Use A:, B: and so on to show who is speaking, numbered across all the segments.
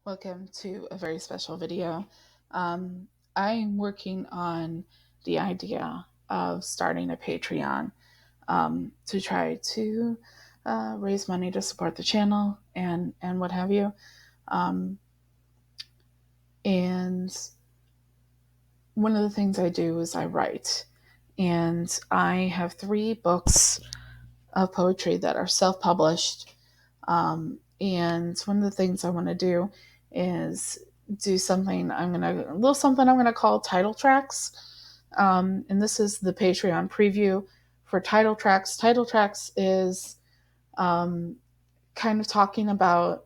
A: Welcome to a very special video. Um, I'm working on the idea of starting a Patreon to try to raise money to support the channel and what have you. Um, and one of the things I do is I write. And I have 3 books of poetry that are self-published. And one of the things I want to do is do something a little something I'm gonna call title tracks. And this is the Patreon preview for title tracks. Title tracks is um, kind of talking about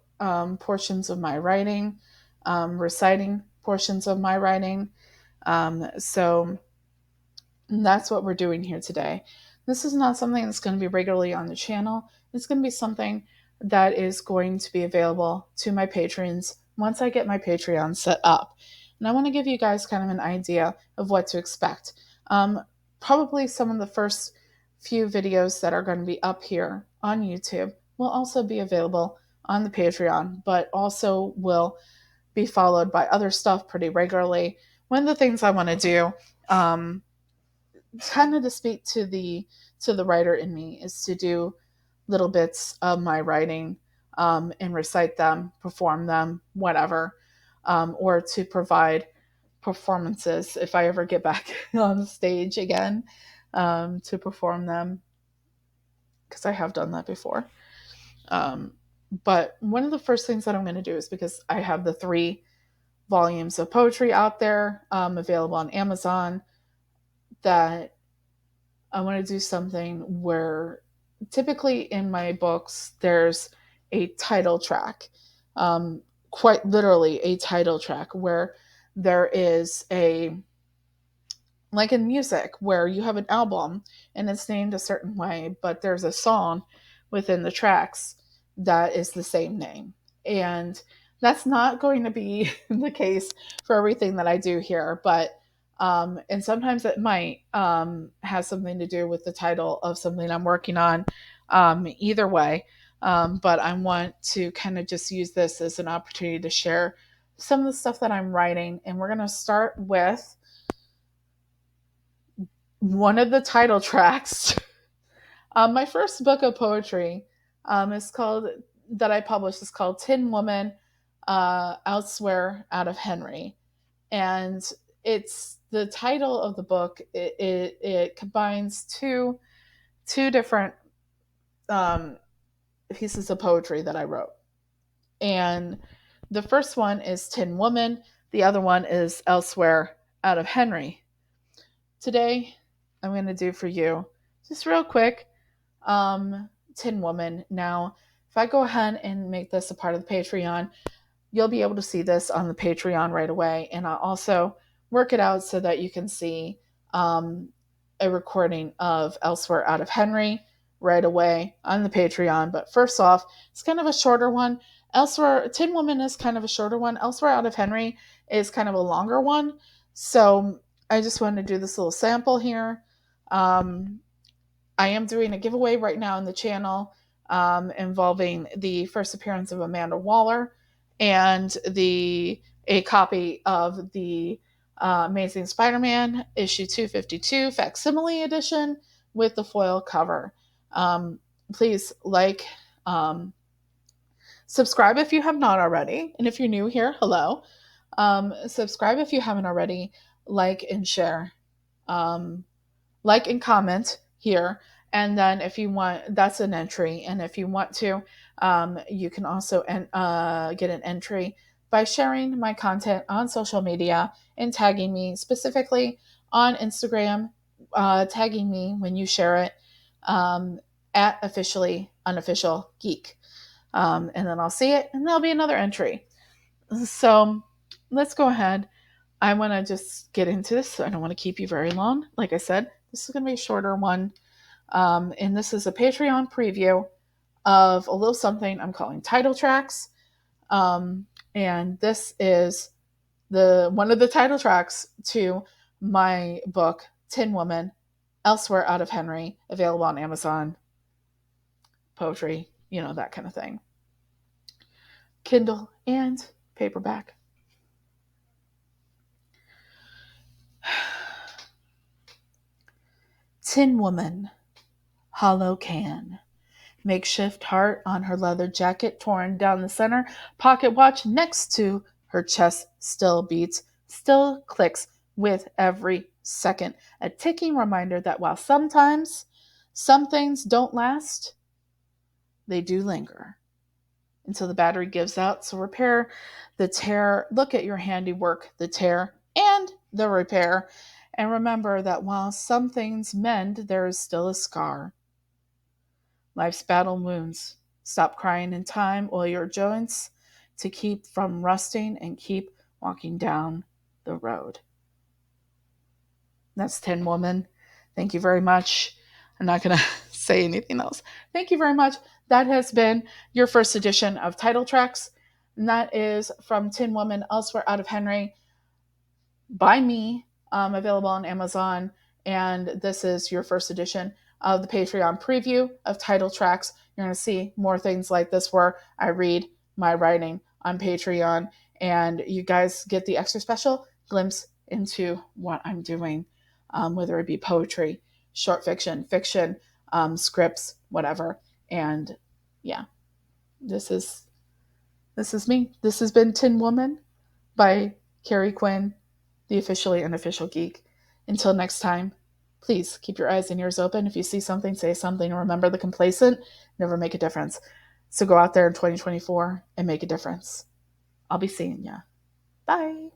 A: portions of my writing, reciting portions of my writing. So that's what we're doing here today. This is not something that's going to be regularly on the channel. It's going to be something that is going to be available to my patrons once I get my Patreon set up. And I want to give you guys kind of an idea of what to expect. Probably some of the first few videos that are going to be up here on YouTube will also be available on the Patreon, but also will be followed by other stuff pretty regularly. One of the things I want to do, kind of to speak to the writer in me, is to do little bits of my writing, and recite them, perform them, whatever, or to provide performances if I ever get back on the stage again, to perform them, because I have done that before. Um, but one of the first things that I'm going to do is, because I have the 3 volumes of poetry out there, available on Amazon, that I want to do something where typically in my books there's a title track, um, quite literally a title track, where there is a, like in music, where you have an album and it's named a certain way, but there's a song within the tracks that is the same name. And that's not going to be the case for everything that I do here, but and sometimes it might have something to do with the title of something I'm working on. Either way, but I want to kind of just use this as an opportunity to share some of the stuff that I'm writing. And we're going to start with one of the title tracks. My first book of poetry, is called that I published is called Tin Woman, Elsewhere Out of Henry. And it's the title of the book. It combines two different um, pieces of poetry that I wrote. And the first one is Tin Woman. The other one is Elsewhere Out of Henry. Today, I'm going to do for you, just real quick, Tin Woman. Now, if I go ahead and make this a part of the Patreon, you'll be able to see this on the Patreon right away. And I'll also work it out so that you can see a recording of Elsewhere Out of Henry right away on the Patreon. But first off, it's kind of a shorter one. Elsewhere, Tin Woman is kind of a shorter one. Elsewhere Out of Henry is kind of a longer one. So I just wanted to do this little sample here. Um, I am doing a giveaway right now on the channel, involving the first appearance of Amanda Waller and a copy of the Amazing Spider-Man issue 252 Facsimile edition with the foil cover. Please um, subscribe if you have not already, and if you're new here, hello. Subscribe if you haven't already. Like and share. Um, like and comment here. And then if you want, that's an entry. And if you want to, you can also get an entry by sharing my content on social media and tagging me specifically on Instagram, tagging me when you share it, at officially unofficial geek. And then I'll see it and there'll be another entry. So let's go ahead. I want to just get into this. I don't want to keep you very long. Like I said, this is going to be a shorter one. And this is a Patreon preview of a little something I'm calling title tracks. And this is one of the title tracks to my book, Tin Woman, Elsewhere Out of Henry, available on Amazon, poetry, that kind of thing. Kindle and paperback. Tin Woman, hollow can. Makeshift heart on her leather jacket torn down the center. Pocket watch next to her chest still beats, still clicks with every second. A ticking reminder that while sometimes some things don't last, they do linger until the battery gives out. So repair the tear. Look at your handiwork, the tear and the repair. And remember that while some things mend, there is still a scar. Life's battle wounds. Stop crying in time. Oil your joints to keep from rusting and keep walking down the road. That's Tin Woman. Thank you very much. I'm not going to say anything else. Thank you very much. That has been your first edition of Title Tracks. And that is from Tin Woman, Elsewhere Out of Henry, by me, available on Amazon. And this is your first edition of the Patreon preview of Title Tracks. You're going to see more things like this where I read my writing on Patreon, and you guys get the extra special glimpse into what I'm doing, whether it be poetry, short fiction, fiction, scripts, whatever. And yeah, this is me. This has been Tin Woman by Carrie Quinn, the officially unofficial geek. Until next time, please keep your eyes and ears open. If you see something, say something. And remember, the complacent never make a difference. So go out there in 2024 and make a difference. I'll be seeing ya. Bye.